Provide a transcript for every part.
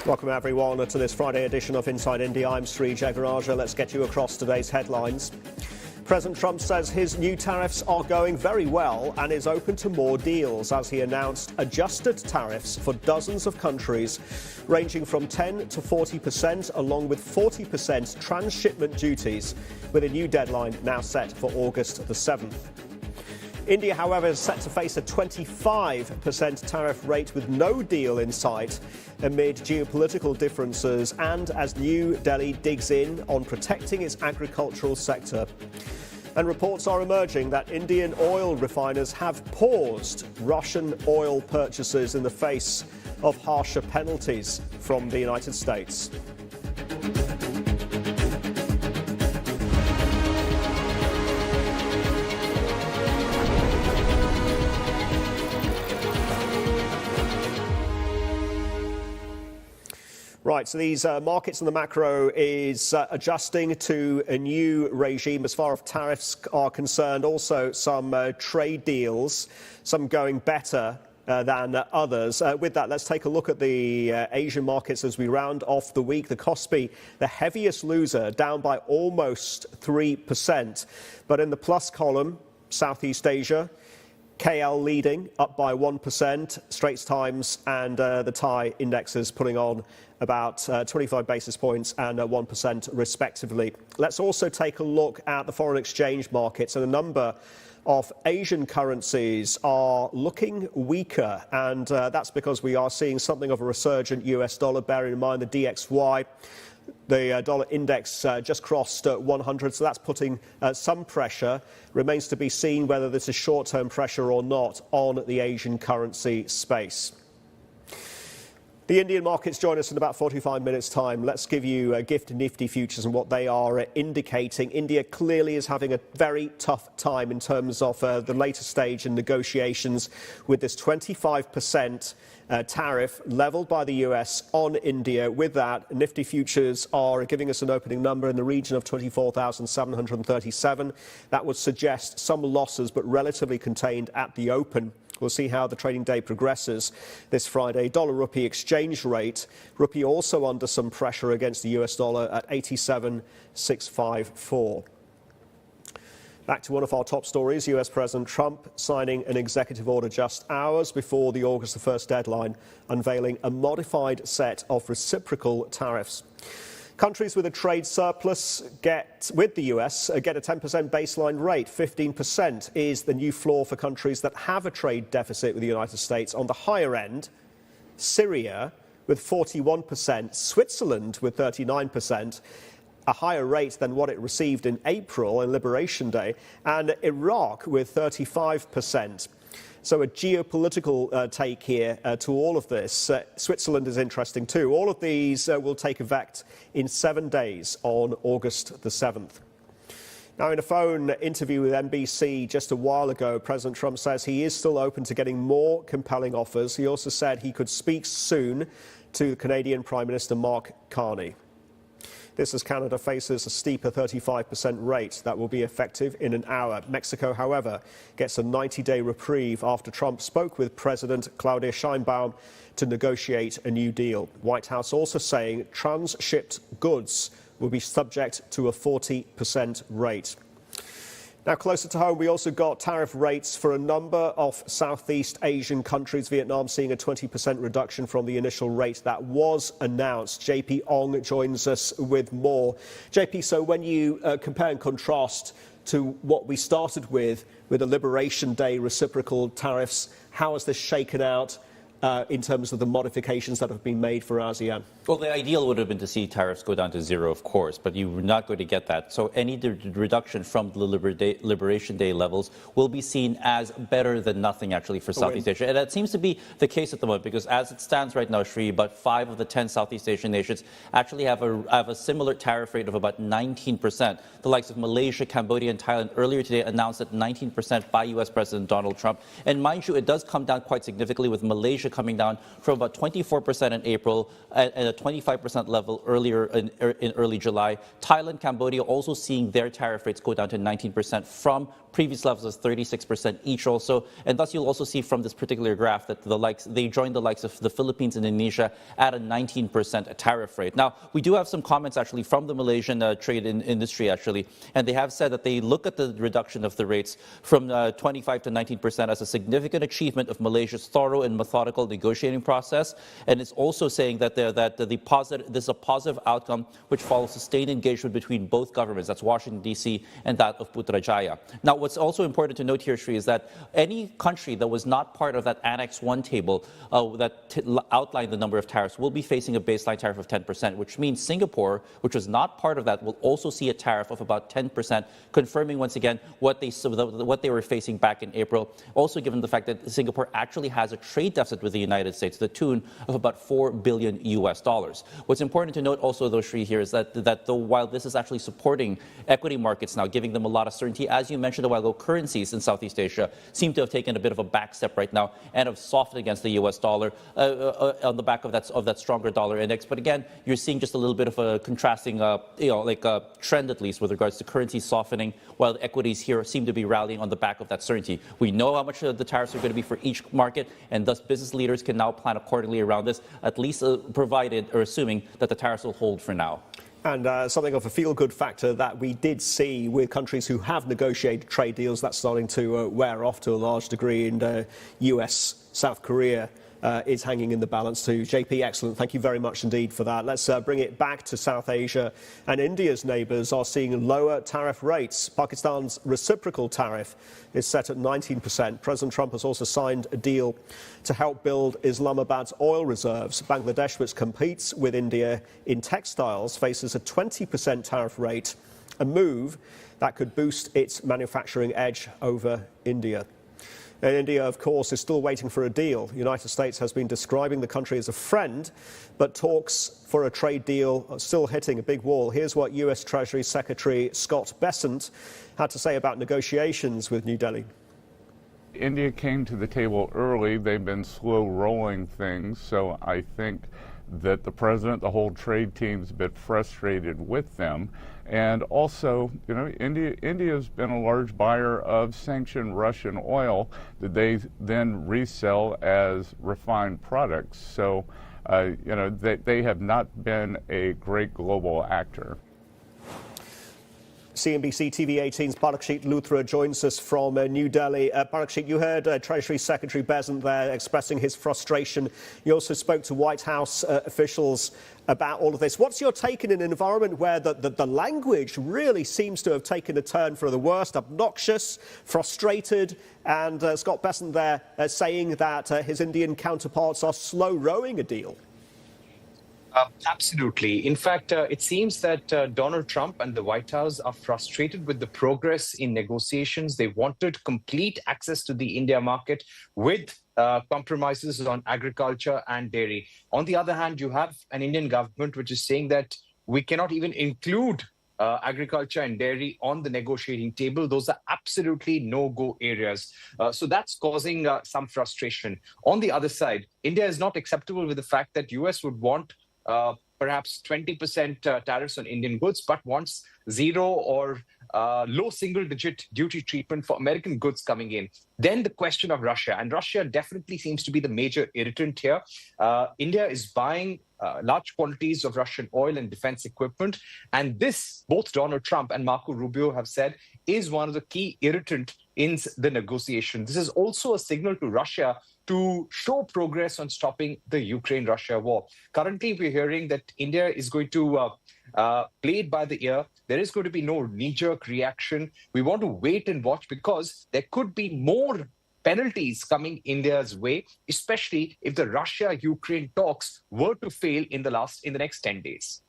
Welcome everyone to this Friday edition of Inside India. I'm Sri Jegarajah. Let's get you across today's headlines. President Trump says his new tariffs are going very well and is open to more deals as he announced adjusted tariffs for dozens of countries ranging from 10 to 40% along with 40% transshipment duties, with a new deadline now set for August the 7th. India, however, is set to face a 25% tariff rate with no deal in sight amid geopolitical differences and as New Delhi digs in on protecting its agricultural sector. And reports are emerging that Indian oil refiners have paused Russian oil purchases in the face of harsher penalties from the United States. Right, so these markets and the macro is adjusting to a new regime as far as tariffs are concerned. Also, some trade deals, some going better than others. With that, let's take a look at the Asian markets as we round off the week. The Kospi, the heaviest loser, down by almost 3%. But in the plus column, Southeast Asia, KL leading, up by 1%, Straits Times and the Thai indexes putting on about 25 basis points and 1% respectively. Let's also take a look at the foreign exchange markets, and a number of Asian currencies are looking weaker, and that's because we are seeing something of a resurgent US dollar, bearing in mind the DXY. The dollar index just crossed 100, so that's putting some pressure. Remains to be seen whether this is short-term pressure or not on the Asian currency space. The Indian markets join us in about 45 minutes' time. Let's give you GIFT Nifty futures and what they are indicating. India clearly is having a very tough time in terms of the later stage in negotiations with this 25% tariff levelled by the US on India. With that, Nifty futures are giving us an opening number in the region of 24,737. That would suggest some losses, but relatively contained at the open. We'll see how the trading day progresses this Friday. Dollar-rupee exchange rate. Rupee also under some pressure against the US dollar at 87.654. Back to one of our top stories, US President Trump signing an executive order just hours before the August 1st deadline, unveiling a modified set of reciprocal tariffs. Countries with a trade surplus with the US get a 10% baseline rate. 15% is the new floor for countries that have a trade deficit with the United States. On the higher end, Syria with 41%, Switzerland with 39%, a higher rate than what it received in April and Liberation Day, and Iraq with 35%. So a geopolitical take here to all of this. Switzerland is interesting too. All of these will take effect in 7 days on August the 7th. Now, in a phone interview with NBC just a while ago, President Trump says he is still open to getting more compelling offers. He also said he could speak soon to Canadian Prime Minister Mark Carney. This as Canada faces a steeper 35% rate that will be effective in an hour. Mexico, however, gets a 90-day reprieve after Trump spoke with President Claudia Sheinbaum to negotiate a new deal. White House also saying transshipped goods will be subject to a 40% rate. Now, closer to home, we also got tariff rates for a number of Southeast Asian countries. Vietnam seeing a 20% reduction from the initial rate that was announced. JP Ong joins us with more. JP, so when you compare and contrast to what we started with the Liberation Day reciprocal tariffs, how has this shaken out in terms of the modifications that have been made for ASEAN? Well, the ideal would have been to see tariffs go down to zero, of course, but you're not going to get that. So any reduction from the Liberation Day levels will be seen as better than nothing, actually, for Southeast Asia. And that seems to be the case at the moment, because as it stands right now, Sri, about 5 of the 10 Southeast Asian nations actually have a similar tariff rate of about 19%. The likes of Malaysia, Cambodia, and Thailand earlier today announced that 19% by U.S. President Donald Trump. And mind you, it does come down quite significantly, with Malaysia coming down from about 24% in April and a 25% level earlier in early July. Thailand, Cambodia also seeing their tariff rates go down to 19% from previous levels of 36% each also. And thus you'll also see from this particular graph that they joined the likes of the Philippines and Indonesia at a 19% tariff rate. Now, we do have some comments actually from the Malaysian trade industry actually, and they have said that they look at the reduction of the rates from 25 to 19% as a significant achievement of Malaysia's thorough and methodical negotiating process. And it's also saying that this is a positive outcome which follows sustained engagement between both governments. That's Washington, D.C. and that of Putrajaya. Now, what's also important to note here, Sri, is that any country that was not part of that Annex 1 table that outlined the number of tariffs will be facing a baseline tariff of 10%, which means Singapore, which was not part of that, will also see a tariff of about 10%, confirming once again what they were facing back in April. Also, given the fact that Singapore actually has a trade deficit with the United States to the tune of about $4 billion US. What's important to note also, though, Sri, here is that while this is actually supporting equity markets now, giving them a lot of certainty, as you mentioned a while ago, currencies in Southeast Asia seem to have taken a bit of a back step right now and have softened against the US dollar on the back of that stronger dollar index. But again, you're seeing just a little bit of a contrasting, trend at least with regards to currency softening, while the equities here seem to be rallying on the back of that certainty. We know how much the tariffs are going to be for each market, and thus business leaders can now plan accordingly around this, at least provided or assuming that the tariffs will hold for now. And something of a feel-good factor that we did see with countries who have negotiated trade deals, that's starting to wear off to a large degree, and US, South Korea is hanging in the balance too. JP, excellent. Thank you very much indeed for that. Let's bring it back to South Asia. And India's neighbours are seeing lower tariff rates. Pakistan's reciprocal tariff is set at 19%. President Trump has also signed a deal to help build Islamabad's oil reserves. Bangladesh, which competes with India in textiles, faces a 20% tariff rate, a move that could boost its manufacturing edge over India. And India, of course, is still waiting for a deal. The United States has been describing the country as a friend, but talks for a trade deal are still hitting a big wall. Here's what US Treasury Secretary Scott Bessent had to say about negotiations with New Delhi. India came to the table early. They've been slow rolling things, so I think that the president, the whole trade team's a bit frustrated with them. And also, India's been a large buyer of sanctioned Russian oil that they then resell as refined products. So, they have not been a great global actor. CNBC TV 18's Parakshit Luthra joins us from New Delhi. Parakshit, you heard Treasury Secretary Bessent there expressing his frustration. You also spoke to White House officials about all of this. What's your take in an environment where the language really seems to have taken a turn for the worst, obnoxious, frustrated, and Scott Bessent there saying that his Indian counterparts are slow rowing a deal? Absolutely. In fact, it seems that Donald Trump and the White House are frustrated with the progress in negotiations. They wanted complete access to the India market with compromises on agriculture and dairy. On the other hand, you have an Indian government which is saying that we cannot even include agriculture and dairy on the negotiating table. Those are absolutely no-go areas. So that's causing some frustration. On the other side, India is not acceptable with the fact that US would want perhaps 20% tariffs on Indian goods, but wants zero or low single-digit duty treatment for American goods coming in. Then the question of Russia, and Russia definitely seems to be the major irritant here. India is buying large quantities of Russian oil and defense equipment, and this, both Donald Trump and Marco Rubio have said, is one of the key irritant in the negotiation. This is also a signal to Russia to show progress on stopping the Ukraine-Russia war. Currently, we're hearing that India is going to play it by the ear. There is going to be no knee-jerk reaction. We want to wait and watch because there could be more penalties coming India's way, especially if the Russia-Ukraine talks were to fail in the next 10 days.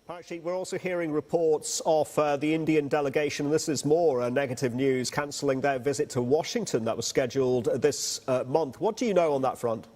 Parakshit, we're also hearing reports of the Indian delegation, and this is more negative news, cancelling their visit to Washington that was scheduled this month. What do you know on that front?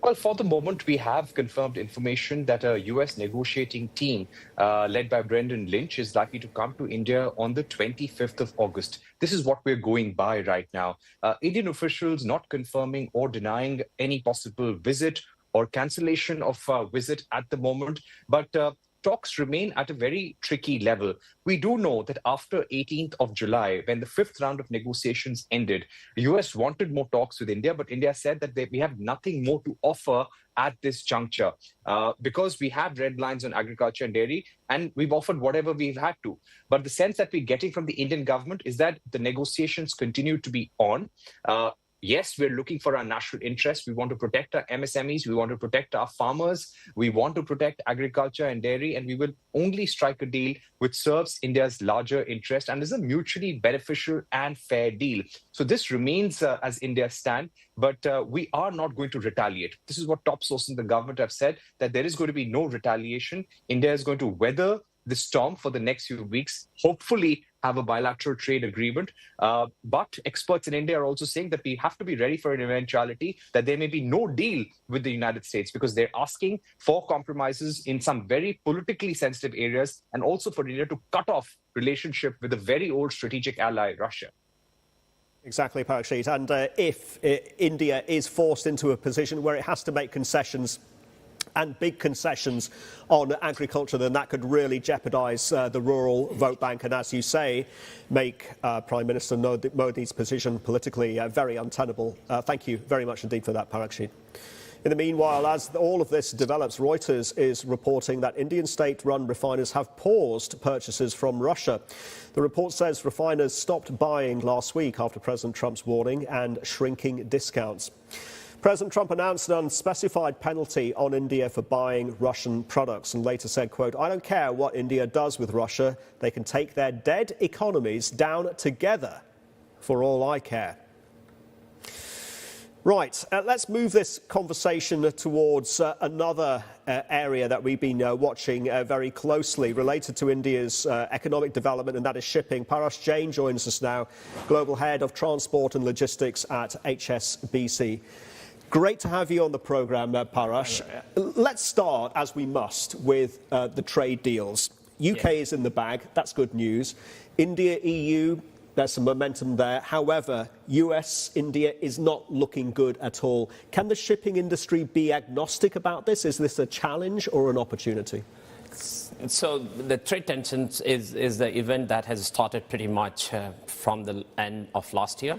Well, for the moment, we have confirmed information that a U.S. negotiating team led by Brendan Lynch is likely to come to India on the 25th of August. This is what we're going by right now. Indian officials not confirming or denying any possible visit or cancellation of visit at the moment, but talks remain at a very tricky level. We do know that after 18th of July, when the fifth round of negotiations ended, the US wanted more talks with India, but India said that we have nothing more to offer at this juncture because we have red lines on agriculture and dairy, and we've offered whatever we've had to. But the sense that we're getting from the Indian government is that the negotiations continue to be on. Yes, we're looking for our national interests. We want to protect our MSMEs. We want to protect our farmers. We want to protect agriculture and dairy. And we will only strike a deal which serves India's larger interest and is a mutually beneficial and fair deal. So this remains as India's stand, but we are not going to retaliate. This is what top sources in the government have said, that there is going to be no retaliation. India is going to weather the storm for the next few weeks, hopefully have a bilateral trade agreement. But experts in India are also saying that we have to be ready for an eventuality that there may be no deal with the United States because they're asking for compromises in some very politically sensitive areas and also for India to cut off relationship with a very old strategic ally, Russia. Exactly, Parikshit. And if India is forced into a position where it has to make concessions and big concessions on agriculture, then that could really jeopardise the rural vote bank and, as you say, make Prime Minister Modi's position politically very untenable. Thank you very much indeed for that, Parikshit. In the meanwhile, as all of this develops, Reuters is reporting that Indian state-run refiners have paused purchases from Russia. The report says refiners stopped buying last week after President Trump's warning and shrinking discounts. President Trump announced an unspecified penalty on India for buying Russian products and later said, quote, "I don't care what India does with Russia. They can take their dead economies down together for all I care." Right, let's move this conversation towards another area that we've been watching very closely related to India's economic development, and that is shipping. Parash Jain joins us now, Global Head of Transport and Logistics at HSBC. Great to have you on the programme, Parash. Let's start, as we must, with the trade deals. UK is in the bag. That's good news. India, EU, there's some momentum there. However, US, India is not looking good at all. Can the shipping industry be agnostic about this? Is this a challenge or an opportunity? So the trade tensions is the event that has started pretty much from the end of last year.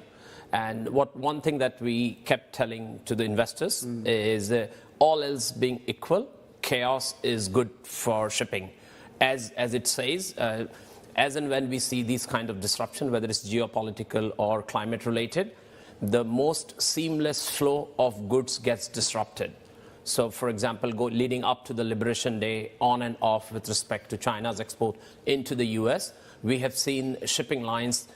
And one thing that we kept telling to the investors is all else being equal, chaos is good for shipping. As it says, as and when we see these kind of disruption, whether it's geopolitical or climate related, the most seamless flow of goods gets disrupted. So, for example, leading up to the Liberation Day, on and off with respect to China's export into the US, we have seen shipping lines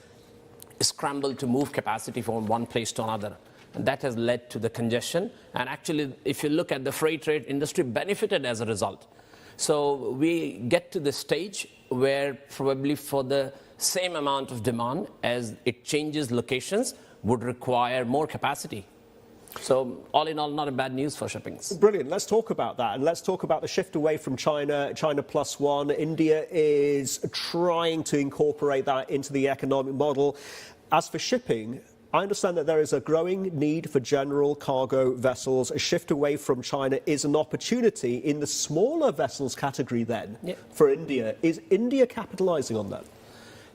scramble to move capacity from one place to another. And that has led to the congestion. And actually, if you look at the freight trade industry, benefited as a result. So we get to the stage where probably for the same amount of demand as it changes locations would require more capacity. So all in all, not a bad news for shipping. Brilliant. Let's talk about that. And let's talk about the shift away from China, China plus one. India is trying to incorporate that into the economic model. As for shipping, I understand that there is a growing need for general cargo vessels. A shift away from China is an opportunity in the smaller vessels category then for India. Is India capitalising on that?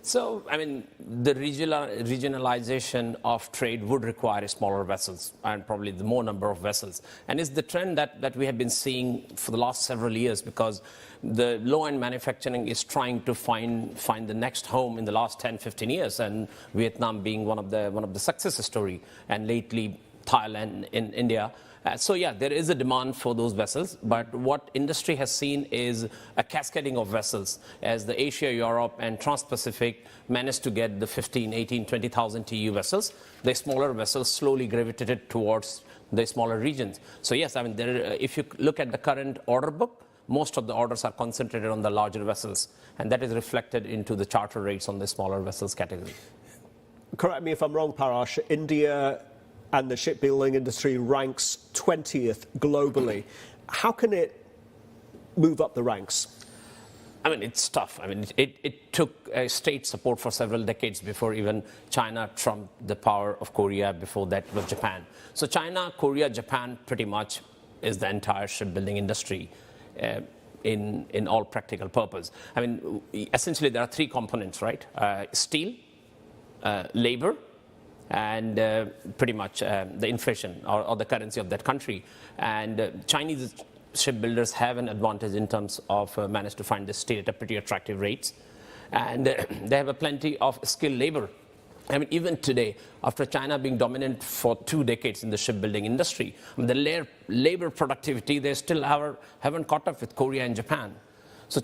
So, I mean, the regionalization of trade would require smaller vessels and probably the more number of vessels. And it's the trend that we have been seeing for the last several years because the low-end manufacturing is trying to find the next home in the last 10, 15 years, and Vietnam being one of the success story, and lately Thailand in India. So yeah, there is a demand for those vessels, but what industry has seen is a cascading of vessels as the Asia, Europe and Trans-Pacific managed to get the 15, 18, 20,000 TEU vessels. The smaller vessels slowly gravitated towards the smaller regions. So yes, I mean, if you look at the current order book, most of the orders are concentrated on the larger vessels, and that is reflected into the charter rates on the smaller vessels category. Correct me if I'm wrong, Parash. India and the shipbuilding industry ranks 20th globally. How can it move up the ranks? I mean, it's tough. I mean, it took state support for several decades before even China trumped the power of Korea. Before that was Japan. So China, Korea, Japan pretty much is the entire shipbuilding industry in all practical purpose. I mean, essentially there are three components, right? Steel, labor, and pretty much the inflation or the currency of that country. And Chinese shipbuilders have an advantage in terms of managed to find the steel at a pretty attractive rates. And they have a plenty of skilled labor. I mean, even today, after China being dominant for 2 decades in the shipbuilding industry, the labor productivity, they still haven't caught up with Korea and Japan. So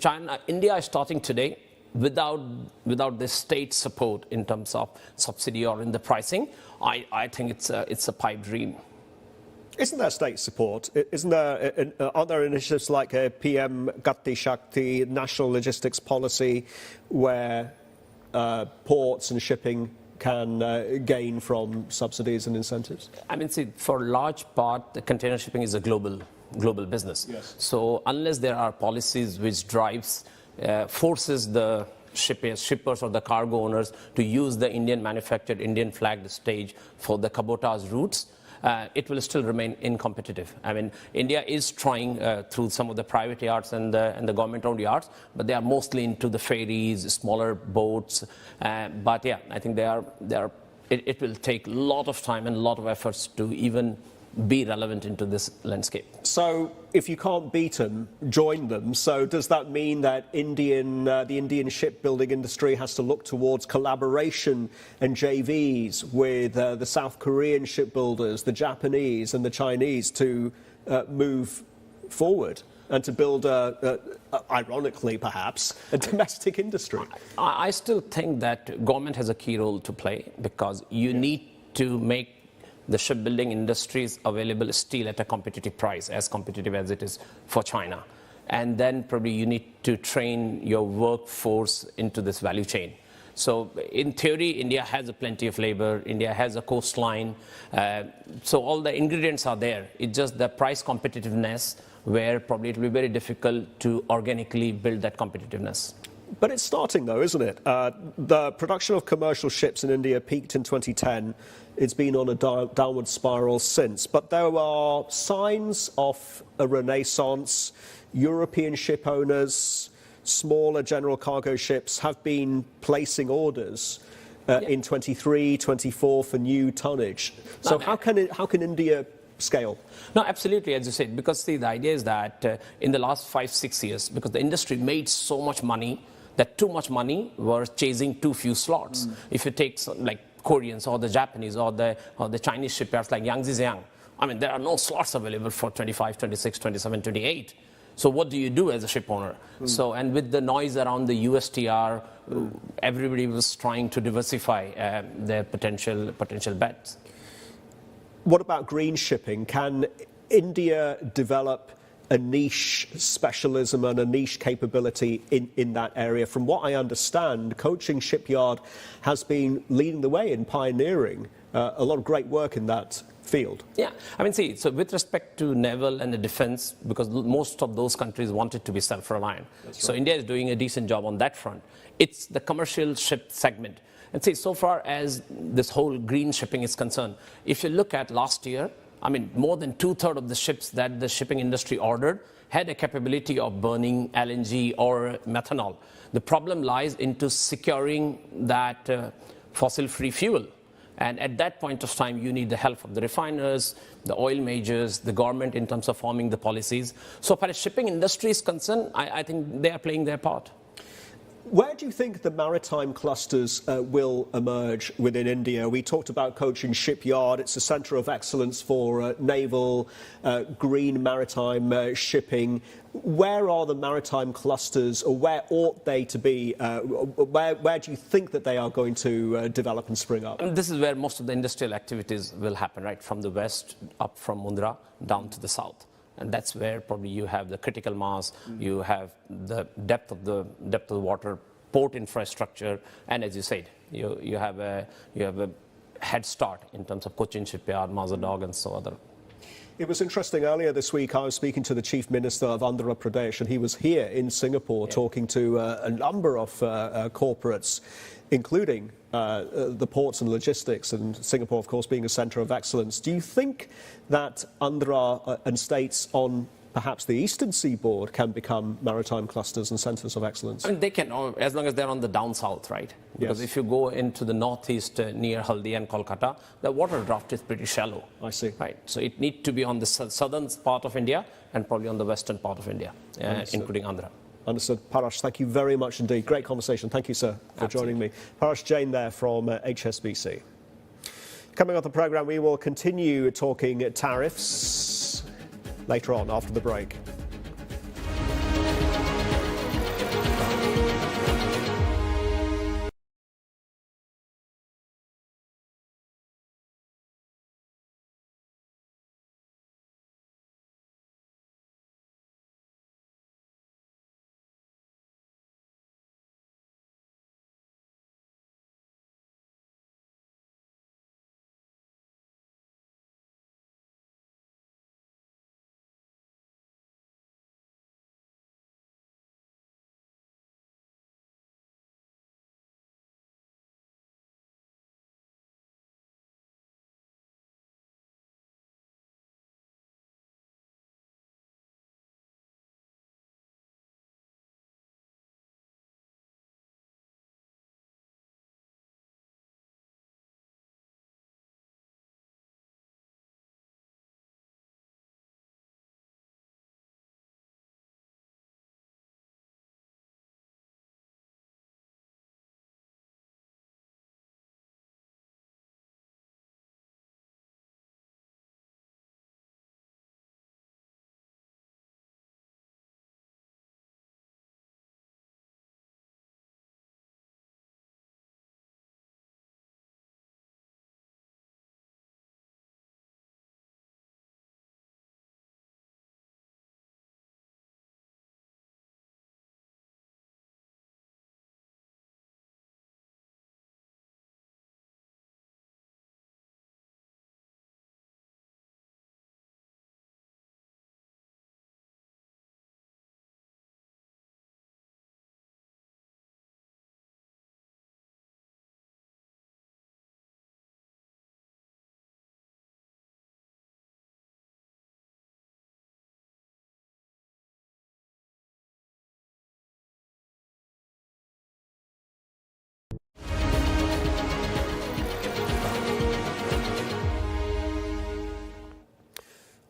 India is starting today without the state support in terms of subsidy or in the pricing. I think it's a pipe dream. Isn't there state support? Aren't there initiatives like a PM Gati Shakti, National Logistics Policy, where ports and shipping can gain from subsidies and incentives? I mean, see, for a large part, the container shipping is a global business. Yes. So unless there are policies which forces the shippers or the cargo owners to use the Indian manufactured, Indian flagged stage for the cabotage routes, it will still remain uncompetitive. I mean, India is trying through some of the private yards and the government-owned yards, but they are mostly into the ferries, smaller boats. But yeah, I think it will take a lot of time and a lot of efforts to even be relevant into this landscape. So if you can't beat them, join them. So does that mean that the Indian shipbuilding industry has to look towards collaboration and JVs with the South Korean shipbuilders, the Japanese and the Chinese to move forward and to build, ironically perhaps, a domestic industry? I still think that government has a key role to play, because you need to make the shipbuilding industries available steel at a competitive price, as competitive as it is for China. And then probably you need to train your workforce into this value chain. So in theory, India has plenty of labor, India has a coastline, so all the ingredients are there. It's just the price competitiveness where probably it will be very difficult to organically build that competitiveness. But it's starting, though, isn't it? The production of commercial ships in India peaked in 2010. It's been on a downward spiral since. But there are signs of a renaissance. European ship owners, smaller general cargo ships, have been placing orders in 23, 24 for new tonnage. So how can India scale? No, absolutely, as you said, because see, the idea is that in the last 5-6 years, because the industry made so much money, that too much money was chasing too few slots. If you take like Koreans or the Japanese or the Chinese shipyards like Yangtze, I mean, there are no slots available for 25, 26, 27, 28. So what do you do as a ship owner? So, and with the noise around the USTR, everybody was trying to diversify their potential bets. What about green shipping? Can India develop a niche specialism and a niche capability in that area? From what I understand, Cochin Shipyard has been leading the way in pioneering a lot of great work in that field. Yeah, I mean, see, so with respect to naval and the defense, because most of those countries wanted to be self-reliant. So India is doing a decent job on that front. It's the commercial ship segment. And see, so far as this whole green shipping is concerned, if you look at last year, I mean, more than 2/3 of the ships that the shipping industry ordered had a capability of burning LNG or methanol. The problem lies into securing that fossil-free fuel. And at that point of time, you need the help of the refiners, the oil majors, the government in terms of forming the policies. So far as shipping industry is concerned, I think they are playing their part. Where do you think the maritime clusters will emerge within India? We talked about Cochin Shipyard. It's a centre of excellence for naval, green maritime shipping. Where are the maritime clusters, or where ought they to be? Where do you think that they are going to develop and spring up? And this is where most of the industrial activities will happen, right? From the west, up from Mundra, down to the south. And that's where probably you have the critical mass, you have the depth of the water, port infrastructure, and as you said, you have head start in terms of Cochin Shipyard, Mazadog, and so other. It was interesting. Earlier this week, I was speaking to the Chief Minister of Andhra Pradesh, and he was here in Singapore talking to a number of corporates, including the ports and logistics, and Singapore, of course, being a centre of excellence. Do you think that Andhra and states on perhaps the eastern seaboard can become maritime clusters and centres of excellence? I mean, they can, as long as they're on the down south, right? Because if you go into the northeast near Haldia and Kolkata, the water draft is pretty shallow. I see. Right. So it needs to be on the southern part of India and probably on the western part of India, including Andhra. Understood. Parash, thank you very much indeed. Great conversation. Thank you, sir, for joining me. Parash Jain there from HSBC. Coming on the programme, we will continue talking tariffs later on after the break.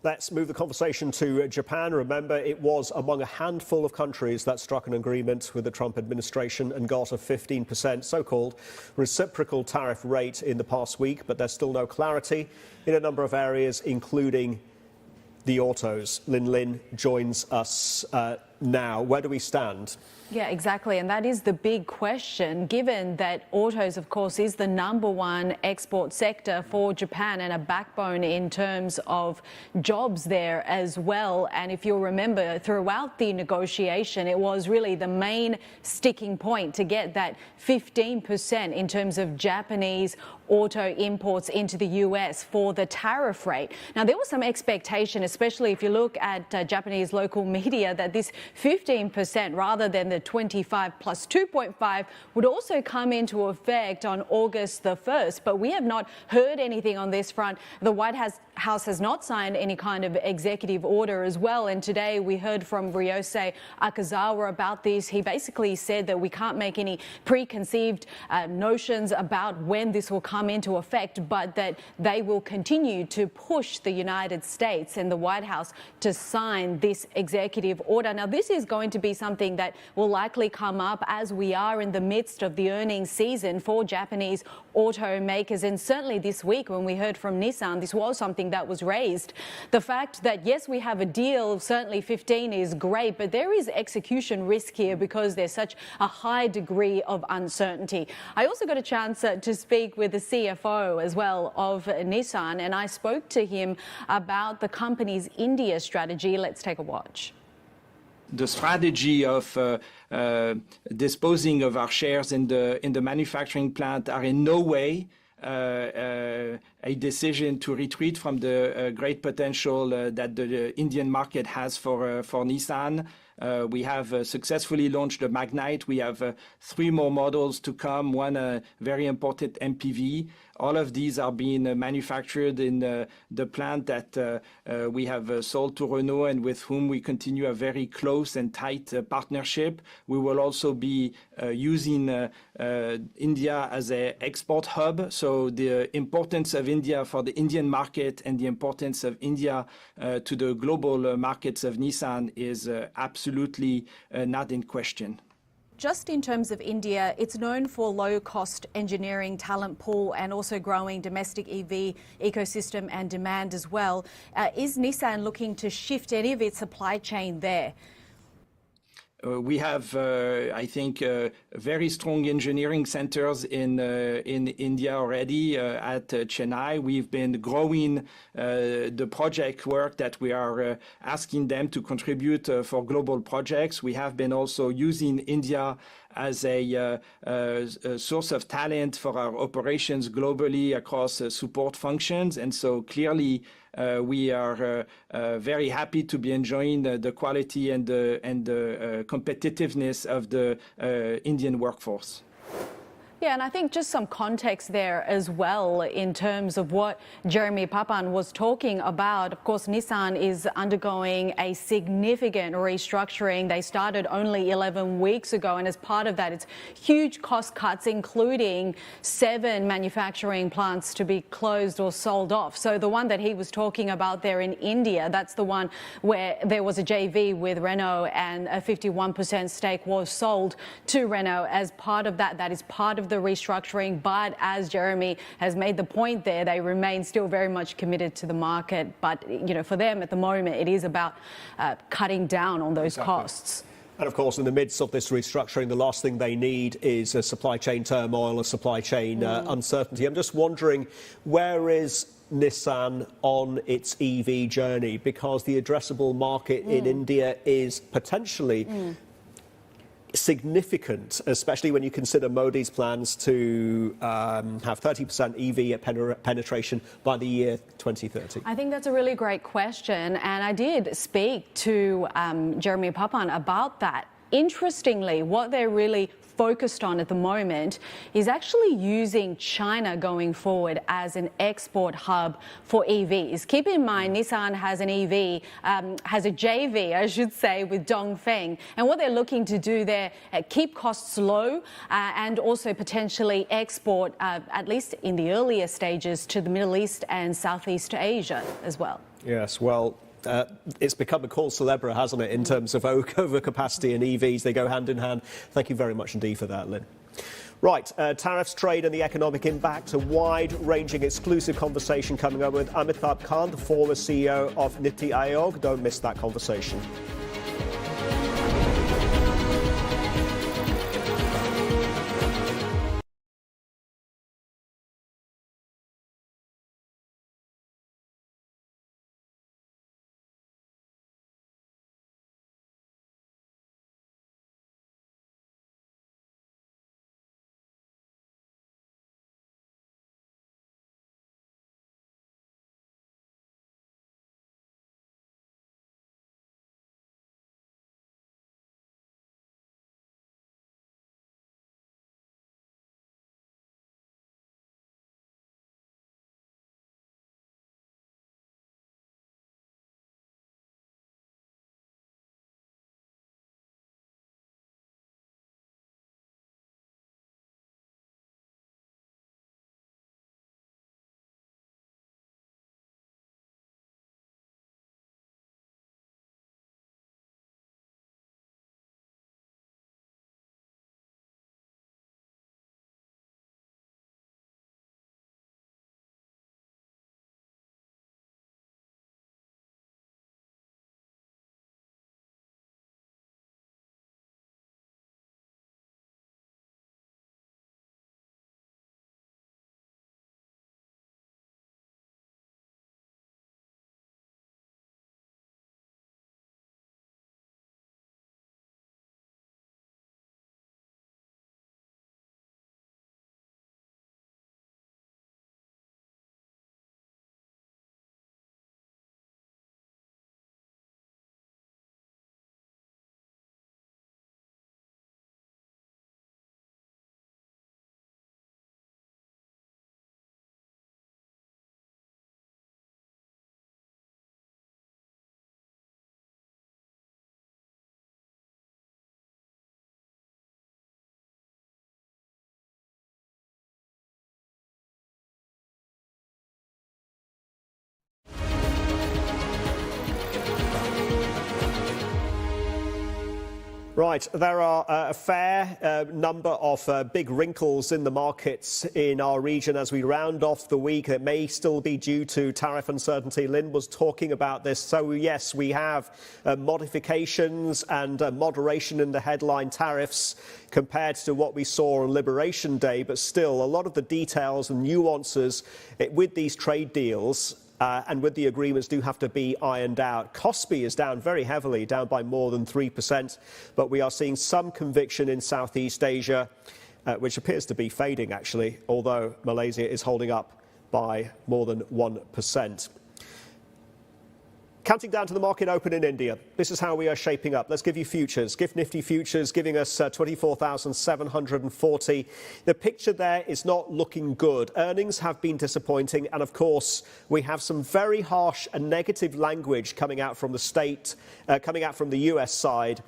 Let's move the conversation to Japan. Remember, it was among a handful of countries that struck an agreement with the Trump administration and got a 15% so-called reciprocal tariff rate in the past week, but there's still no clarity in a number of areas, including the autos. Lin Lin joins us now. Where do we stand? Yeah, exactly. And that is the big question, given that autos, of course, is the #1 export sector for Japan and a backbone in terms of jobs there as well. And if you'll remember, throughout the negotiation, it was really the main sticking point to get that 15% in terms of Japanese auto imports into the US for the tariff rate. Now, there was some expectation, especially if you look at Japanese local media, that this 15% rather than the 25 plus 2.5 would also come into effect on August the 1st. But we have not heard anything on this front. The White House has not signed any kind of executive order as well. And today we heard from Ryosei Akazawa about this. He basically said that we can't make any preconceived notions about when this will come into effect, but that they will continue to push the United States and the White House to sign this executive order. Now, this is going to be something that will likely come up as we are in the midst of the earnings season for Japanese automakers. And certainly this week, when we heard from Nissan, this was something that was raised. The fact that, yes, we have a deal, certainly 15 is great, but there is execution risk here because there's such a high degree of uncertainty. I also got a chance to speak with the CFO as well of Nissan, and I spoke to him about the company's India strategy. Let's take a watch. The strategy of disposing of our shares in the manufacturing plant are in no way a decision to retreat from the great potential that the Indian market has for Nissan. We have successfully launched the Magnite. We have 3 more models to come, one very important MPV. All of these are being manufactured in the plant that we have sold to Renault and with whom we continue a very close and tight partnership. We will also be using India as an export hub. So the importance of India for the Indian market and the importance of India to the global markets of Nissan is absolutely not in question. Just in terms of India, it's known for low-cost engineering talent pool and also growing domestic EV ecosystem and demand as well. Is Nissan looking to shift any of its supply chain there? We have, I think, very strong engineering centers in India already at Chennai. We've been growing the project work that we are asking them to contribute for global projects. We have been also using India as a source of talent for our operations globally across support functions. And so clearly, we are very happy to be enjoying the quality and the competitiveness of the Indian workforce. Yeah, and I think just some context there as well in terms of what Jeremy Papan was talking about. Of course, Nissan is undergoing a significant restructuring. They started only 11 weeks ago, and as part of that, it's huge cost cuts, including 7 manufacturing plants to be closed or sold off. So the one that he was talking about there in India, that's the one where there was a JV with Renault and a 51% stake was sold to Renault as part of that. That is part of the restructuring, but as Jeremy has made the point there, they remain still very much committed to the market. But, you know, for them at the moment, it is about cutting down on those costs. And of course, in the midst of this restructuring, the last thing they need is a supply chain turmoil, a supply chain uncertainty. I'm just wondering, where is Nissan on its EV journey? Because the addressable market in India is potentially significant, especially when you consider Modi's plans to have 30% EV penetration by the year 2030. I think that's a really great question, and I did speak to Jeremy Papan about that. Interestingly, what they're really focused on at the moment is actually using China going forward as an export hub for EVs. Keep in mind, Nissan has an EV, has a JV, I should say, with Dongfeng. And what they're looking to do there, keep costs low and also potentially export, at least in the earlier stages, to the Middle East and Southeast Asia as well. Yes, well, it's become a cause célèbre, hasn't it, in terms of overcapacity and EVs. They go hand in hand. Thank you very much indeed for that, Lynn. Right, tariffs, trade and the economic impact, a wide-ranging exclusive conversation coming up with Amitabh Kant, the former CEO of Niti Aayog. Don't miss that conversation. Right, there are a fair number of big wrinkles in the markets in our region as we round off the week. It may still be due to tariff uncertainty. Lynn was talking about this. So, yes, we have modifications and moderation in the headline tariffs compared to what we saw on Liberation Day. But still, a lot of the details and nuances with these trade deals and with the agreements do have to be ironed out. Kospi is down very heavily, down by more than 3%, but we are seeing some conviction in Southeast Asia, which appears to be fading, actually, although Malaysia is holding up by more than 1%. Counting down to the market open in India, this is how we are shaping up. Let's give you futures. GIFT Nifty futures giving us 24,740. The picture there is not looking good. Earnings have been disappointing. And of course, we have some very harsh and negative language coming out from the US side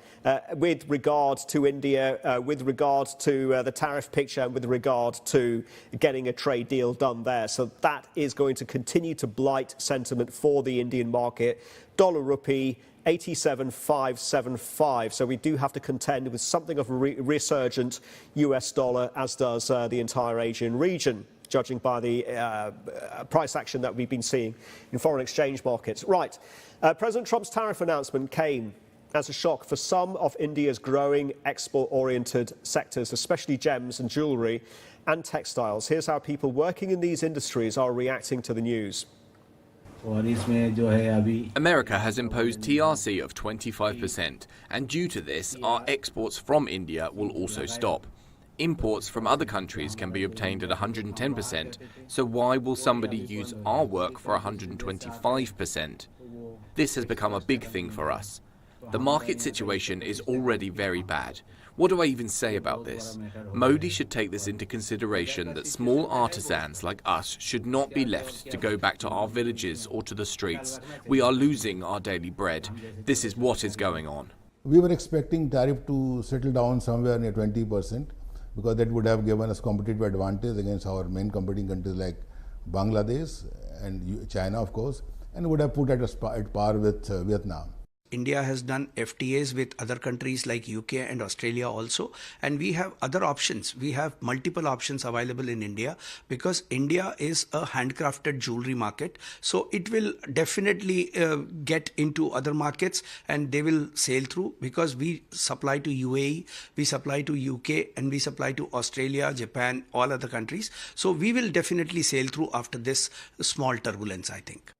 with regard to India, with regard to the tariff picture, and with regard to getting a trade deal done there. So that is going to continue to blight sentiment for the Indian market. Dollar rupee 87.575. So we do have to contend with something of a resurgent US dollar, as does the entire Asian region, judging by the price action that we've been seeing in foreign exchange markets. Right. President Trump's tariff announcement came as a shock for some of India's growing export-oriented sectors, especially gems and jewellery and textiles. Here's how people working in these industries are reacting to the news. America has imposed TRC of 25%, and due to this, our exports from India will also stop. Imports from other countries can be obtained at 110%, so why will somebody use our work for 125%? This has become a big thing for us. The market situation is already very bad. What do I even say about this? Modi should take this into consideration, that small artisans like us should not be left to go back to our villages or to the streets. We are losing our daily bread. This is what is going on. We were expecting tariff to settle down somewhere near 20%, because that would have given us competitive advantage against our main competing countries like Bangladesh and China, of course, and would have put at par with Vietnam. India has done FTAs with other countries like UK and Australia also, and we have other options. We have multiple options available in India, because India is a handcrafted jewelry market. So it will definitely get into other markets, and they will sail through, because we supply to UAE, we supply to UK, and we supply to Australia, Japan, all other countries. So we will definitely sail through after this small turbulence, I think.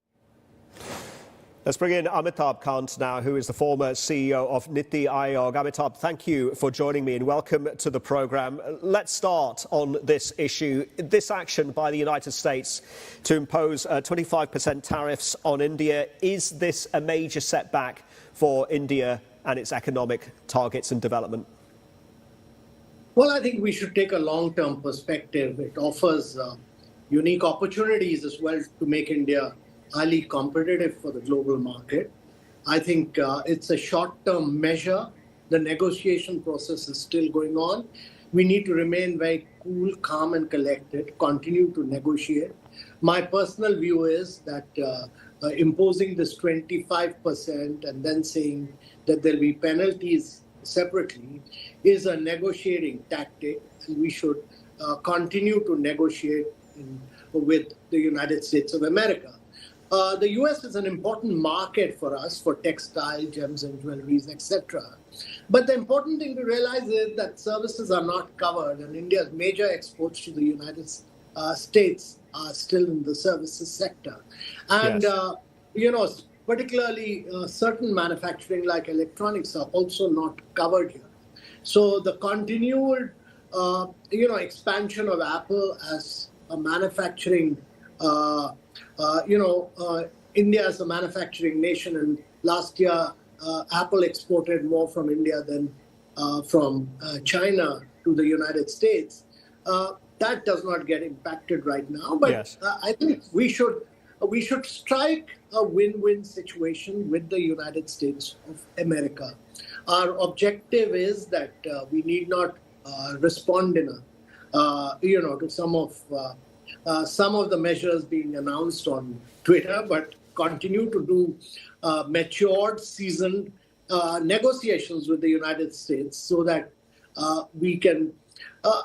Let's bring in Amitabh Kant now, who is the former CEO of Niti Aayog. Amitabh, thank you for joining me and welcome to the programme. Let's start on this issue. This action by the United States to impose 25% tariffs on India, is this a major setback for India and its economic targets and development? Well, I think we should take a long-term perspective. It offers unique opportunities as well to make India highly competitive for the global market. I think it's a short-term measure. The negotiation process is still going on. We need to remain very cool, calm, and collected, continue to negotiate. My personal view is that imposing this 25% and then saying that there'll be penalties separately is a negotiating tactic, and we should continue to negotiate with the United States of America. The US is an important market for us for textile, gems and jewelries, etc. But the important thing to realize is that services are not covered, and India's major exports to the United States are still in the services sector. And, yes. Particularly certain manufacturing like electronics are also not covered here. So the continued, expansion of Apple as a manufacturing India is a manufacturing nation, and last year Apple exported more from India than from China to the United States. That does not get impacted right now, but yes. I think we should strike a win-win situation with the United States of America. Our objective is that we need not respond in to some of the measures being announced on Twitter, but continue to do matured, seasoned negotiations with the United States so that we can.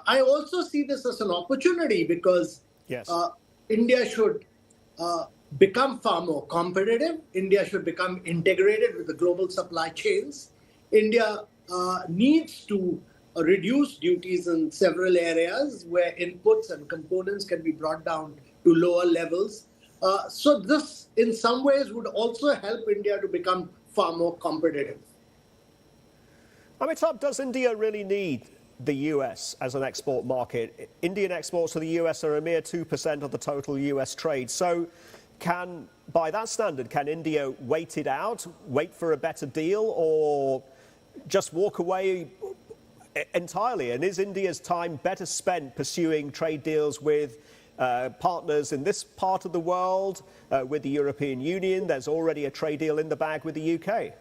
I also see this as an opportunity because India should become far more competitive. India should become integrated with the global supply chains. India needs to reduce duties in several areas where inputs and components can be brought down to lower levels. So this, in some ways, would also help India to become far more competitive. Amitabh, does India really need the US as an export market? Indian exports to the US are a mere 2% of the total US trade. So by that standard, can India wait it out, wait for a better deal, or just walk away entirely? And is India's time better spent pursuing trade deals with partners in this part of the world, with the European Union? There's already a trade deal in the bag with the UK.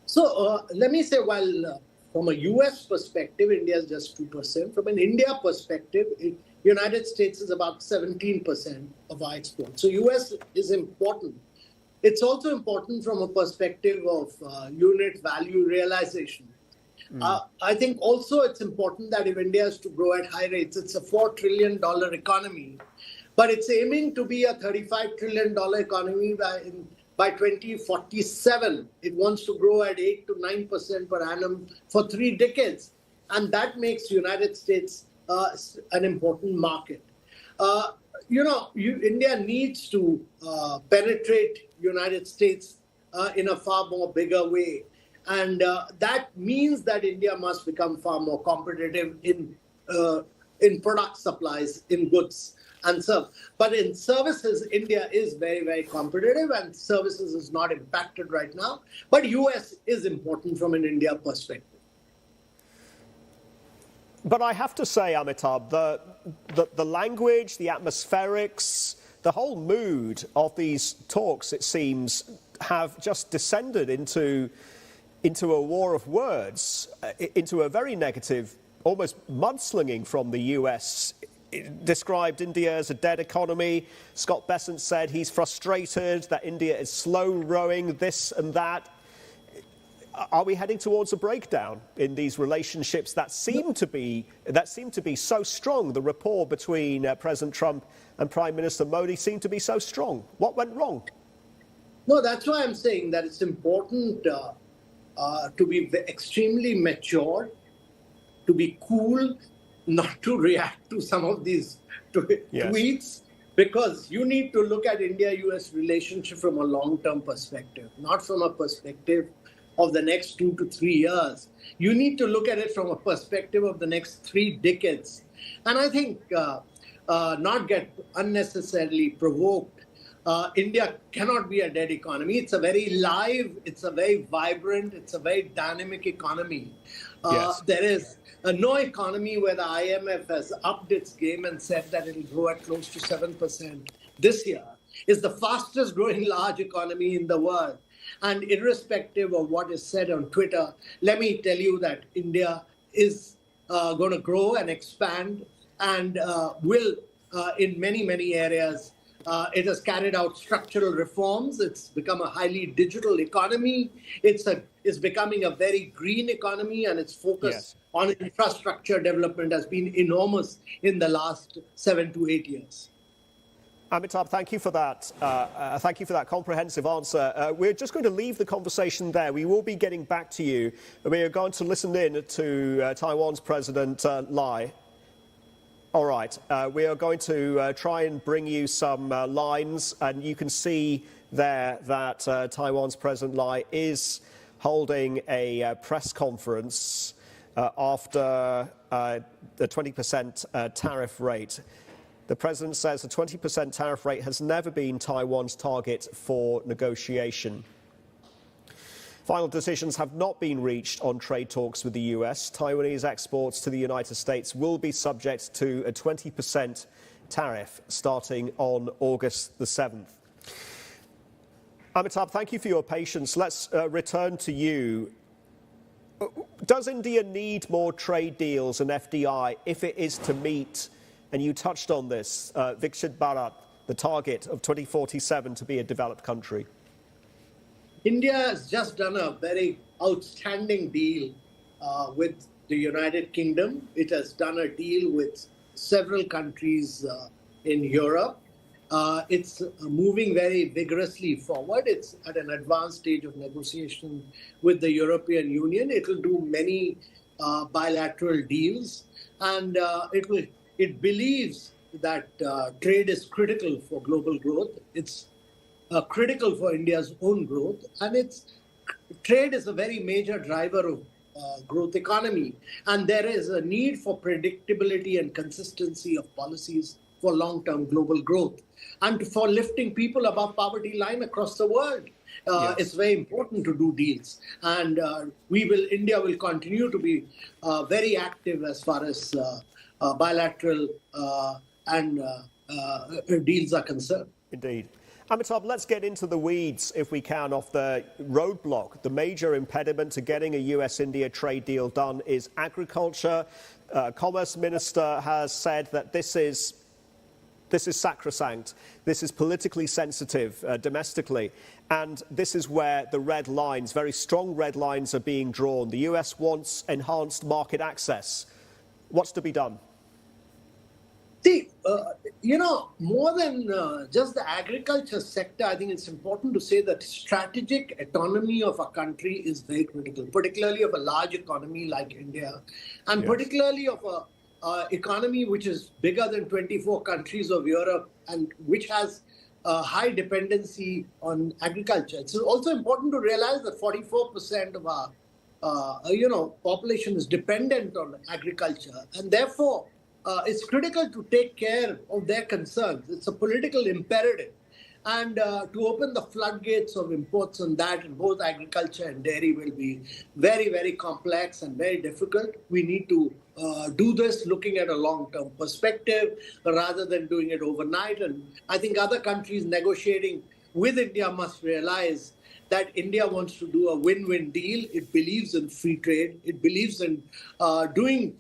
So let me say, while from a US perspective, India is just 2%. From an India perspective, United States is about 17% of our exports. So US is important. It's also important from a perspective of unit value realization. I think also it's important that if India is to grow at high rates, it's a $4 trillion economy, but it's aiming to be a $35 trillion economy by 2047. It wants to grow at 8 to 9% per annum for 3 decades. And that makes United States an important market. India needs to penetrate United States in a far more bigger way. And that means that India must become far more competitive in product supplies, in goods and services. But in services, India is very, very competitive, and services is not impacted right now. But US is important from an India perspective. But I have to say, Amitabh, the language, the atmospherics, the whole mood of these talks, it seems, have just descended into a war of words, into a very negative, almost mudslinging from the US. It described India as a dead economy. Scott Bessent said he's frustrated that India is slow rowing this and that. Are we heading towards a breakdown in these relationships that seem to be so strong? The rapport between President Trump and Prime Minister Modi seemed to be so strong. What went wrong? No, that's why I'm saying that it's important to be extremely mature, to be cool, not to react to some of these tweets, because you need to look at India-US relationship from a long-term perspective, not from a perspective of the next 2 to 3 years. You need to look at it from a perspective of the next 3 decades. And I think not get unnecessarily provoked. India cannot be a dead economy. It's a very live, it's a very vibrant, it's a very dynamic economy. There is no economy where the IMF has upped its game and said that it will grow at close to 7% this year. It's the fastest growing large economy in the world. And irrespective of what is said on Twitter, let me tell you that India is going to grow and expand and will in many, many areas. It has carried out structural reforms. It's become a highly digital economy. It's becoming a very green economy, and its focus on infrastructure development has been enormous in the last 7 to 8 years. Amitabh, thank you for that. Thank you for that comprehensive answer. We're just going to leave the conversation there. We will be getting back to you. We are going to listen in to Taiwan's President Lai. All right. We are going to try and bring you some lines, and you can see there that Taiwan's President Lai is holding a press conference after the 20% tariff rate. The president says a 20% tariff rate has never been Taiwan's target for negotiation. Final decisions have not been reached on trade talks with the US. Taiwanese exports to the United States will be subject to a 20% tariff starting on August the 7th. Amitabh, thank you for your patience. Let's return to you. Does India need more trade deals and FDI if it is to meet, and you touched on this, Viksit Bharat, the target of 2047 to be a developed country? India has just done a very outstanding deal with the United Kingdom. It has done a deal with several countries in Europe. It's moving very vigorously forward. It's at an advanced stage of negotiation with the European Union. It will do many bilateral deals, and it believes that trade is critical for global growth. It's critical for India's own growth, and trade is a very major driver of growth economy, and there is a need for predictability and consistency of policies for long-term global growth and for lifting people above poverty line across the world. It's very important to do deals, and India will continue to be very active as far as bilateral and deals are concerned. Indeed. Amitabh, let's get into the weeds, if we can, of the roadblock. The major impediment to getting a US-India trade deal done is agriculture. Commerce Minister has said that this is sacrosanct. This is politically sensitive domestically. And this is where the red lines, very strong red lines, are being drawn. The US wants enhanced market access. What's to be done? See, more than just the agriculture sector, I think it's important to say that strategic autonomy of a country is very critical, particularly of a large economy like India, and particularly of an economy which is bigger than 24 countries of Europe and which has a high dependency on agriculture. It's also important to realize that 44% of our population is dependent on agriculture, and therefore it's critical to take care of their concerns. It's a political imperative. And to open the floodgates of imports on that in both agriculture and dairy will be very, very complex and very difficult. We need to do this looking at a long-term perspective rather than doing it overnight. And I think other countries negotiating with India must realize that India wants to do a win-win deal. It believes in free trade. It believes in doing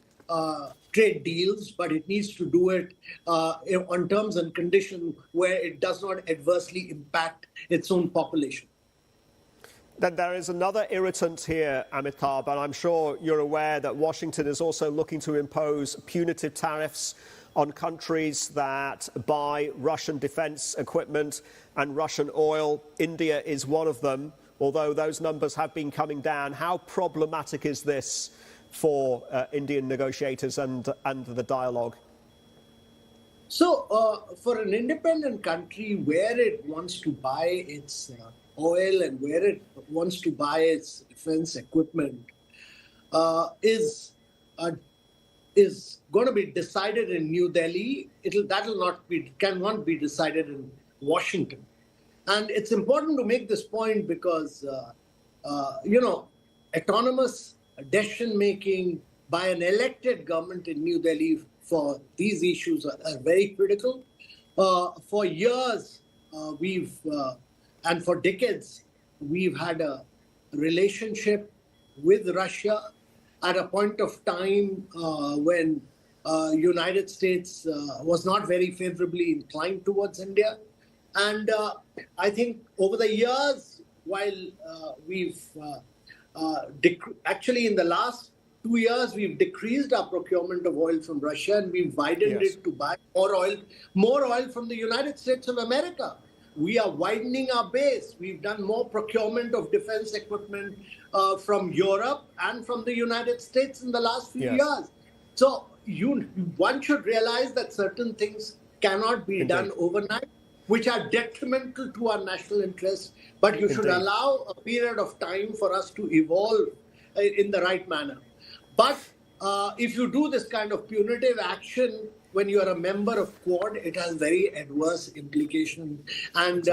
trade deals, but it needs to do it on terms and conditions where it does not adversely impact its own population. Then there is another irritant here, Amitabh, and I'm sure you're aware that Washington is also looking to impose punitive tariffs on countries that buy Russian defense equipment and Russian oil. India is one of them, although those numbers have been coming down. How problematic is this for Indian negotiators and the dialogue? So for an independent country where it wants to buy its oil and where it wants to buy its defense equipment is going to be decided in New Delhi. Cannot be decided in Washington. And it's important to make this point because, autonomous decision-making by an elected government in New Delhi for these issues are very critical. For years, and for decades, we've had a relationship with Russia at a point of time when United States was not very favorably inclined towards India. And I think over the years, while we've actually, in the last 2 years, we've decreased our procurement of oil from Russia, and we've widened it to buy more oil from the United States of America. We are widening our base. We've done more procurement of defense equipment from Europe and from the United States in the last few years. So one should realize that certain things cannot be done overnight, which are detrimental to our national interests, but you should allow a period of time for us to evolve in the right manner. But if you do this kind of punitive action when you are a member of Quad, it has very adverse implications. And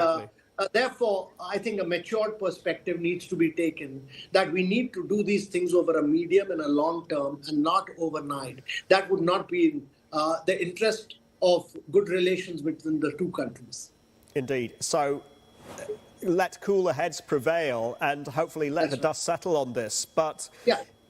therefore, I think a matured perspective needs to be taken, that we need to do these things over a medium and a long term and not overnight. That would not be in the interest of good relations between the two countries. Indeed. So let cooler heads prevail and hopefully let the dust settle on this. But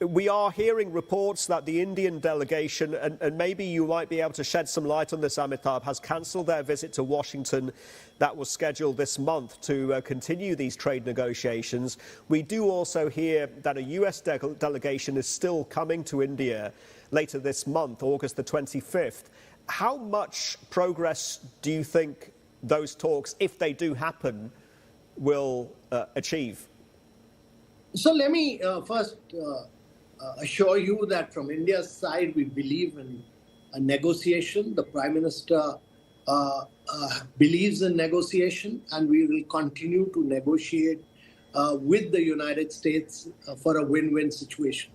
we are hearing reports that the Indian delegation, and maybe you might be able to shed some light on this, Amitabh, has cancelled their visit to Washington that was scheduled this month to continue these trade negotiations. We do also hear that a US delegation is still coming to India later this month, August the 25th. How much progress do you think those talks, if they do happen, will achieve? So let me first assure you that from India's side, we believe in a negotiation. The Prime Minister believes in negotiation, and we will continue to negotiate with the United States for a win-win situation.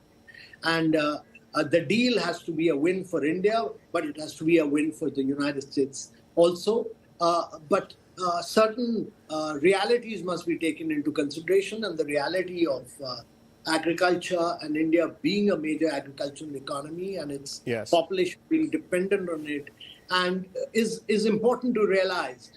And the deal has to be a win for India, but it has to be a win for the United States also. But certain realities must be taken into consideration, and the reality of agriculture and India being a major agricultural economy and its population being dependent on it, and is important to realize.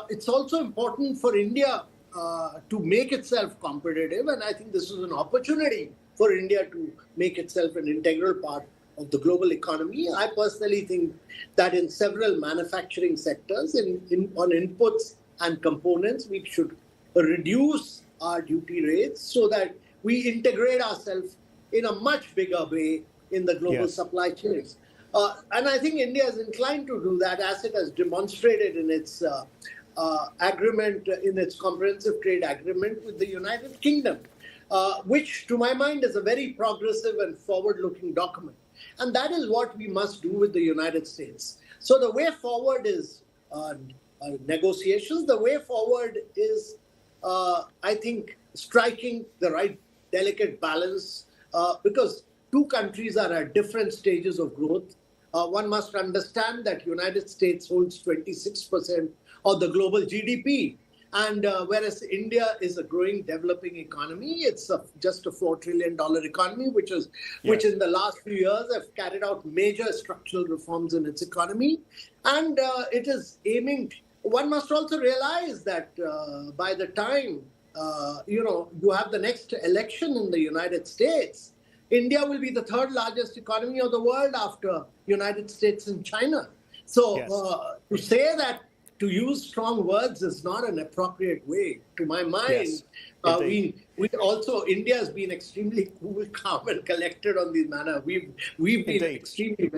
It's also important for India to make itself competitive, and I think this is an opportunity for India to make itself an integral part of the global economy. I personally think that in several manufacturing sectors, on inputs and components, we should reduce our duty rates so that we integrate ourselves in a much bigger way in the global supply chains. And I think India is inclined to do that, as it has demonstrated in its agreement, in its comprehensive trade agreement with the United Kingdom, which to my mind is a very progressive and forward-looking document. And that is what we must do with the United States. So the way forward is negotiations. The way forward is, I think, striking the right delicate balance, because two countries are at different stages of growth. One must understand that United States holds 26% of the global GDP. And whereas India is a growing, developing economy, it's just a $4 trillion economy, which in the last few years have carried out major structural reforms in its economy. And it is aiming, one must also realize that by the time, you have the next election in the United States, India will be the third largest economy of the world after United States and China. So to say that, to use strong words is not an appropriate way. To my mind, we also, India has been extremely cool, calm, and collected on this matter. We've been extremely,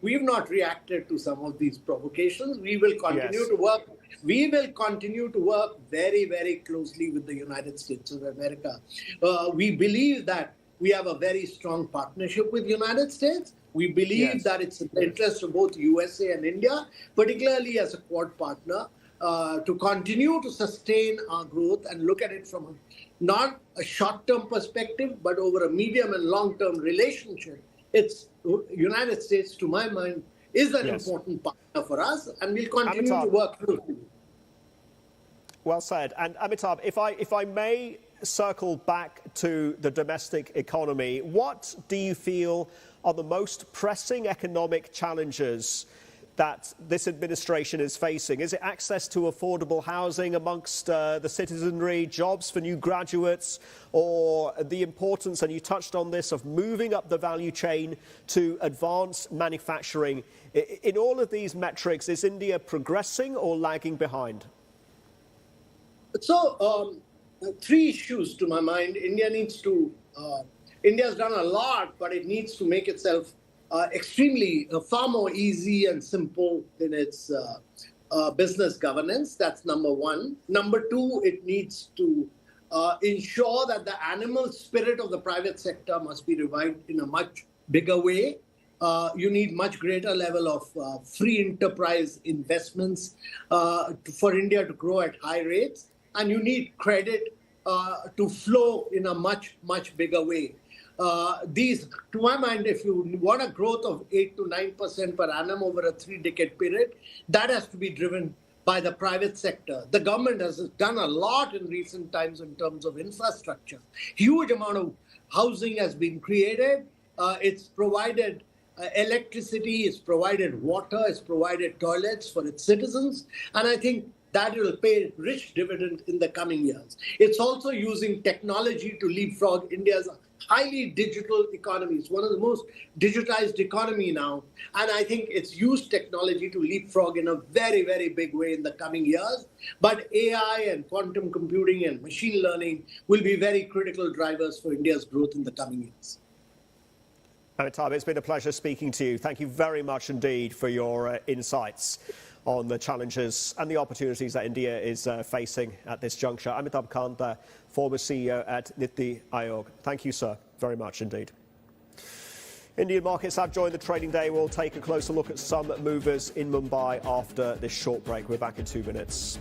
we've not reacted to some of these provocations. We will continue to work. We will continue to work very, very closely with the United States of America. We believe that we have a very strong partnership with the United States. We believe that it's in the interest of both USA and India, particularly as a Quad partner, to continue to sustain our growth and look at it from not a short-term perspective, but over a medium and long-term relationship. It's United States, to my mind, is an important partner for us, and we'll continue to work through it. Well said. And Amitabh, if I may circle back to the domestic economy, what do you feel are the most pressing economic challenges that this administration is facing? Is it access to affordable housing amongst the citizenry, jobs for new graduates, or the importance, and you touched on this, of moving up the value chain to advance manufacturing? In all of these metrics, is India progressing or lagging behind? So, three issues to my mind. India has done a lot, but it needs to make itself extremely far more easy and simple in its business governance. That's number one. Number two, it needs to ensure that the animal spirit of the private sector must be revived in a much bigger way. You need much greater level of free enterprise investments for India to grow at high rates. And you need credit to flow in a much, much bigger way. These, to my mind, if you want a growth of 8 to 9% per annum over a 3-decade period, that has to be driven by the private sector. The government has done a lot in recent times in terms of infrastructure. Huge amount of housing has been created. It's provided electricity, it's provided water, it's provided toilets for its citizens. And I think that will pay rich dividend in the coming years. It's also using technology to leapfrog India's highly digital economy. It's one of the most digitized economy now. And I think it's used technology to leapfrog in a very, very big way in the coming years. But AI and quantum computing and machine learning will be very critical drivers for India's growth in the coming years. Amitabh, it's been a pleasure speaking to you. Thank you very much indeed for your insights on the challenges and the opportunities that India is facing at this juncture. Amitabh Kant, former CEO at Niti Aayog. Thank you, sir, very much indeed. Indian markets have joined the trading day. We'll take a closer look at some movers in Mumbai after this short break. We're back in 2 minutes.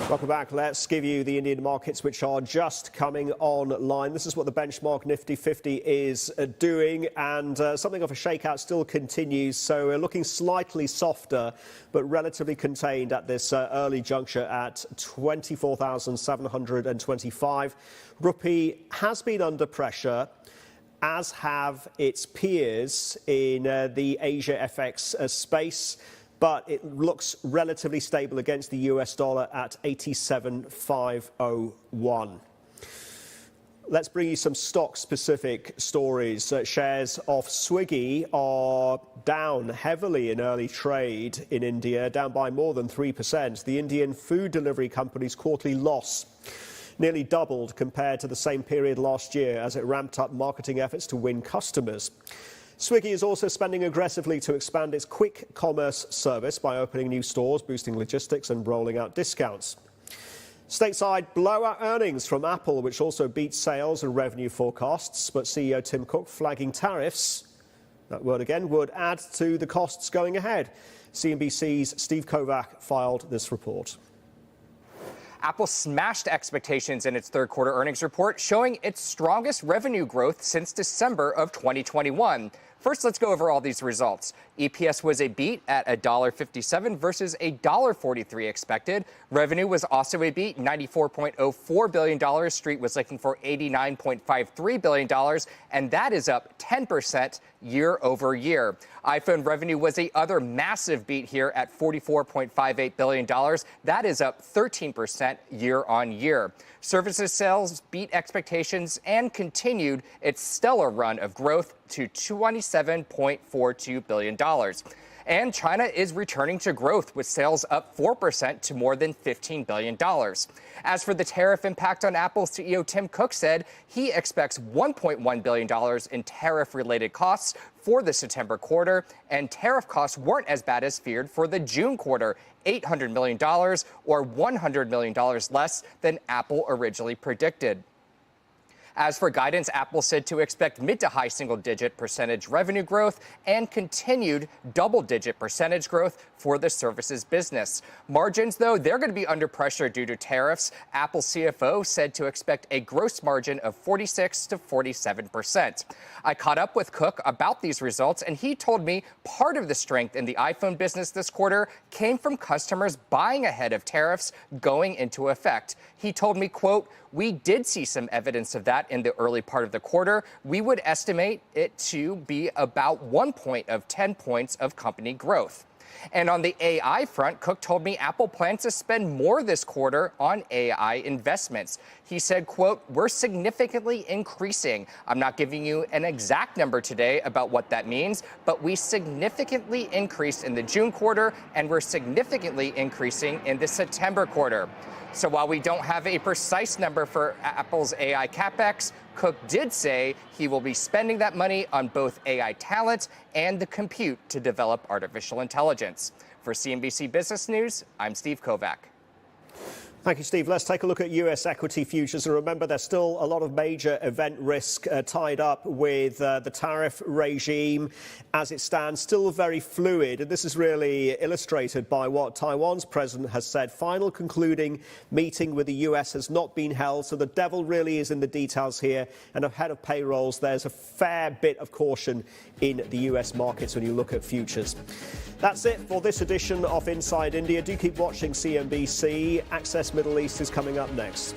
Welcome back. Let's give you the Indian markets, which are just coming online. This is what the benchmark Nifty 50 is doing, and something of a shakeout still continues. So we're looking slightly softer, but relatively contained at this early juncture at 24,725. Rupee has been under pressure, as have its peers in the Asia FX space. But it looks relatively stable against the US dollar at 87.501. Let's bring you some stock-specific stories. Shares of Swiggy are down heavily in early trade in India, down by more than 3%. The Indian food delivery company's quarterly loss nearly doubled compared to the same period last year as it ramped up marketing efforts to win customers. Swiggy is also spending aggressively to expand its quick commerce service by opening new stores, boosting logistics and rolling out discounts. Stateside, blowout earnings from Apple, which also beat sales and revenue forecasts, but CEO Tim Cook flagging tariffs, that word again, would add to the costs going ahead. CNBC's Steve Kovac filed this report. Apple smashed expectations in its third quarter earnings report, showing its strongest revenue growth since December of 2021. First, let's go over all these results. EPS was a beat at $1.57 versus $1.43 expected. Revenue was also a beat, $94.04 billion. Street was looking for $89.53 billion, and that is up 10% year over year. iPhone revenue was the other massive beat here at $44.58 billion. That is up 13% year on year. Services sales beat expectations and continued its stellar run of growth to $27.42 billion. And China is returning to growth, with sales up 4% to more than $15 billion. As for the tariff impact on Apple, CEO Tim Cook said he expects $1.1 billion in tariff-related costs for the September quarter, and tariff costs weren't as bad as feared for the June quarter, $800 million, or $100 million less than Apple originally predicted. As for guidance, Apple said to expect mid to high single-digit percentage revenue growth and continued double-digit percentage growth for the services business. Margins, though, they're going to be under pressure due to tariffs. Apple CFO said to expect a gross margin of 46 to 47%. I caught up with Cook about these results, and he told me part of the strength in the iPhone business this quarter came from customers buying ahead of tariffs going into effect. He told me, quote, "We did see some evidence of that in the early part of the quarter. We would estimate it to be about 1 point of 10 points of company growth." And on the AI front, Cook told me Apple plans to spend more this quarter on AI investments. He said, quote, "We're significantly increasing. I'm not giving you an exact number today about what that means, but we significantly increased in the June quarter, and we're significantly increasing in the September quarter." So while we don't have a precise number for Apple's AI CapEx, Cook did say he will be spending that money on both AI talent and the compute to develop artificial intelligence. For CNBC Business News, I'm Steve Kovac. Thank you, Steve. Let's take a look at US equity futures. And remember, there's still a lot of major event risk tied up with the tariff regime as it stands, still very fluid. And this is really illustrated by what Taiwan's president has said. Final concluding meeting with the US has not been held. So the devil really is in the details here. And ahead of payrolls, there's a fair bit of caution in the US markets when you look at futures. That's it for this edition of Inside India. Do keep watching CNBC. Access Middle East is coming up next.